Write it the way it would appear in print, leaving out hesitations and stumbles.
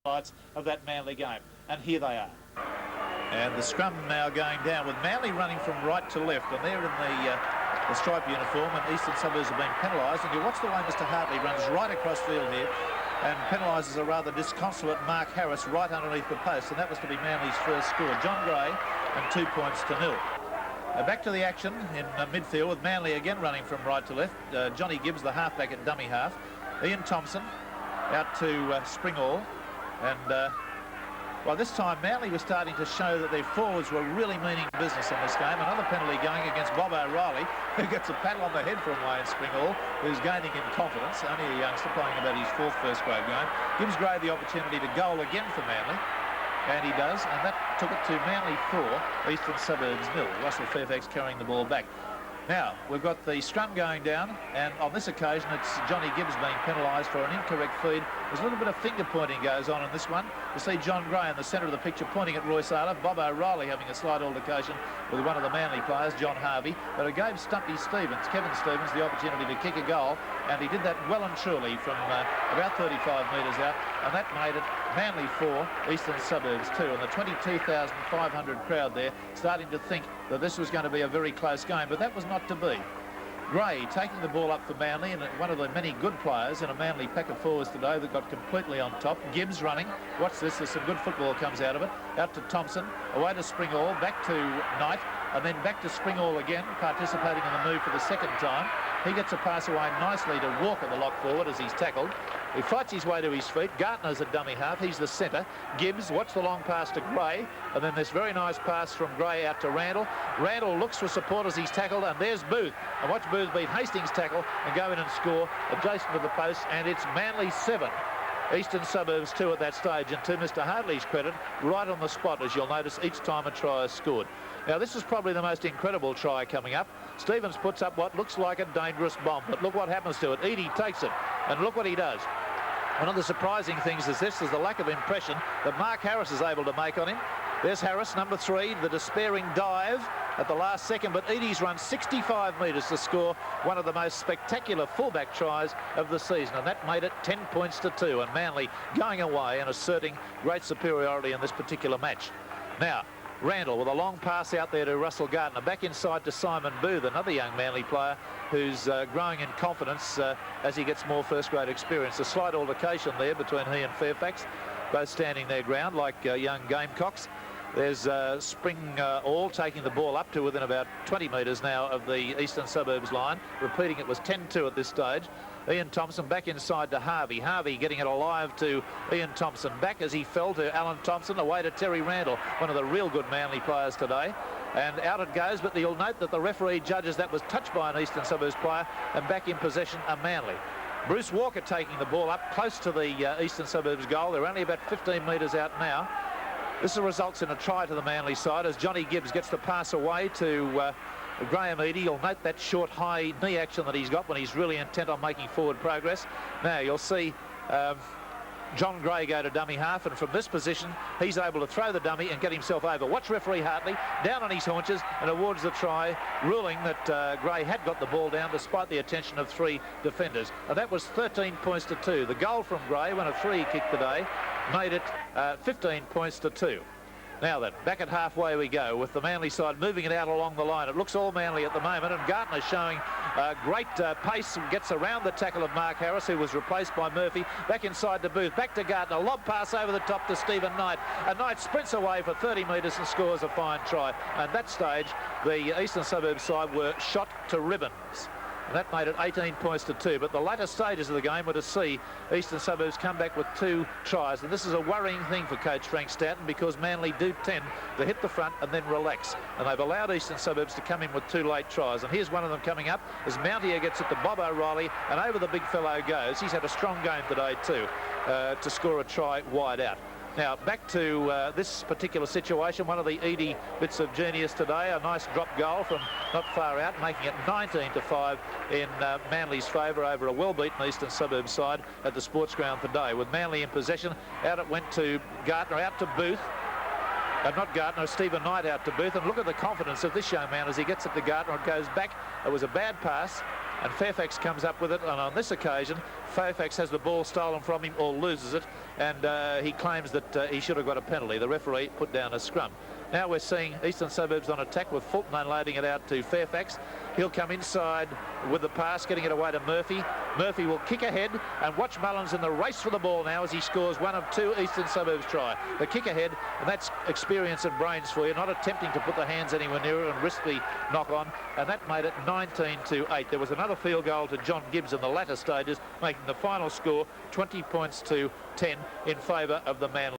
highlights of that Manly game. And here they are. And the scrum now going down with Manly running from right to left, and they're in the striped uniform, and Eastern Suburbs are being penalised. And you watch the way Mr. Hartley runs right across field here and penalises a rather disconsolate Mark Harris right underneath the post, and that was to be Manly's first score. John Gray and 2 points to 0. Back to the action in midfield with Manly again running from right to left. Johnny Gibbs, the halfback at dummy half. Ian Thompson out to Springall, and well, this time Manly was starting to show that their forwards were really meaning business in this game. Another penalty going against Bob O'Reilly, who gets a paddle on the head from Wayne Springall, who's gaining in confidence. Only a youngster playing about his 4th first grade game. Gives Gray the opportunity to goal again for Manly, and he does, and that took it to Manly 4, Eastern Suburbs 0. Russell Fairfax carrying the ball back. Now, we've got the scrum going down, and on this occasion, it's Johnny Gibbs being penalised for an incorrect feed. There's a little bit of finger pointing goes on in this one. You see John Gray in the centre of the picture pointing at Roy Saylor, Bob O'Reilly having a slight altercation with one of the Manly players, John Harvey, but it gave Kevin Stevens, the opportunity to kick a goal, and he did that well and truly from about 35 metres out, and that made it Manly 4, Eastern Suburbs 2, and the 22,500 crowd there starting to think that this was going to be a very close game, but that was not to be. Gray taking the ball up for Manly, and one of the many good players in a Manly pack of forwards today that got completely on top. Gibbs running. Watch this, there's some good football comes out of it. Out to Thompson, away to Springall, back to Knight, and then back to Springall again, participating in the move for the second time. He gets a pass away nicely to Walker, the lock forward, as he's tackled. He fights his way to his feet. Gartner's a dummy half. He's the centre. Gibbs, watch the long pass to Gray, and then this very nice pass from Gray out to Randall. Randall looks for support as he's tackled, and there's Booth. And watch Booth beat Hastings' tackle and go in and score adjacent to the post, and it's Manly 7. Eastern Suburbs 2 at that stage, and to Mr. Hartley's credit, right on the spot, as you'll notice each time a try is scored. Now, this is probably the most incredible try coming up. Stevens puts up what looks like a dangerous bomb, but look what happens to it. Edie takes it, and look what he does. One of the surprising things is this, is the lack of impression that Mark Harris is able to make on him. There's Harris, number 3, the despairing dive at the last second, but Edie's run 65 metres to score one of the most spectacular fullback tries of the season, and that made it 10 points to 2, and Manly going away and asserting great superiority in this particular match. Now, Randall with a long pass out there to Russell Gardner, back inside to Simon Booth, another young Manly player who's growing in confidence as he gets more first-grade experience. A slight altercation there between he and Fairfax, both standing their ground like young gamecocks. There's Springall taking the ball up to within about 20 metres now of the Eastern Suburbs line. Repeating, it was 10-2 at this stage. Ian Thompson back inside to Harvey. Harvey getting it alive to Ian Thompson. Back as he fell to Alan Thompson, away to Terry Randall, one of the real good Manly players today. And out it goes, but you'll note that the referee judges that was touched by an Eastern Suburbs player, and back in possession are Manly. Bruce Walker taking the ball up close to the Eastern Suburbs goal. They're only about 15 metres out now. This results in a try to the Manly side as Johnny Gibbs gets the pass away to Graham Eadie. You'll note that short high knee action that he's got when he's really intent on making forward progress. Now you'll see John Gray go to dummy half, and from this position he's able to throw the dummy and get himself over. Watch referee Hartley down on his haunches and awards the try, ruling that Gray had got the ball down despite the attention of 3 defenders, and that was 13 points to 2. The goal from Gray, when a 3 kick today, made it 15 points to 2. Now then, back at halfway we go with the Manly side moving it out along the line. It looks all Manly at the moment, and Gartner showing great pace, gets around the tackle of Mark Harris, who was replaced by Murphy. Back inside to Booth, back to Gartner, lob pass over the top to Stephen Knight, and Knight sprints away for 30 metres and scores a fine try. And at that stage, the Eastern Suburbs side were shot to ribbons. And that made it 18 points to 2. But the latter stages of the game were to see Eastern Suburbs come back with 2 tries. And this is a worrying thing for coach Frank Stanton, because Manly do tend to hit the front and then relax. And they've allowed Eastern Suburbs to come in with 2 late tries. And here's one of them coming up as Mountier gets it to Bob O'Reilly, and over the big fellow goes. He's had a strong game today too, to score a try wide out. Now, back to this particular situation, one of the Edie bits of genius today, a nice drop goal from not far out, making it 19-5 in Manly's favour over a well-beaten Eastern Suburbs side at the sports ground today. With Manly in possession, out it went to Gartner, out to Booth. Not Gartner, Stephen Knight out to Booth, and look at the confidence of this young man as he gets it to Gartner and goes back. It was a bad pass. and Fairfax comes up with it, and on this occasion Fairfax has the ball stolen from him or loses it, and he claims that he should have got a penalty. The referee put down a scrum. Now we're seeing Eastern Suburbs on attack with Fulton unloading it out to Fairfax. He'll come inside with the pass, getting it away to Murphy. Murphy will kick ahead, and watch Mullins in the race for the ball now as he scores one of two Eastern Suburbs try. The kick ahead, and that's experience and brains for you, not attempting to put the hands anywhere near it and risk the knock on, and that made it 19-8. There was another field goal to John Gibbs in the latter stages, making the final score 20 points to 10 in favour of the Manly.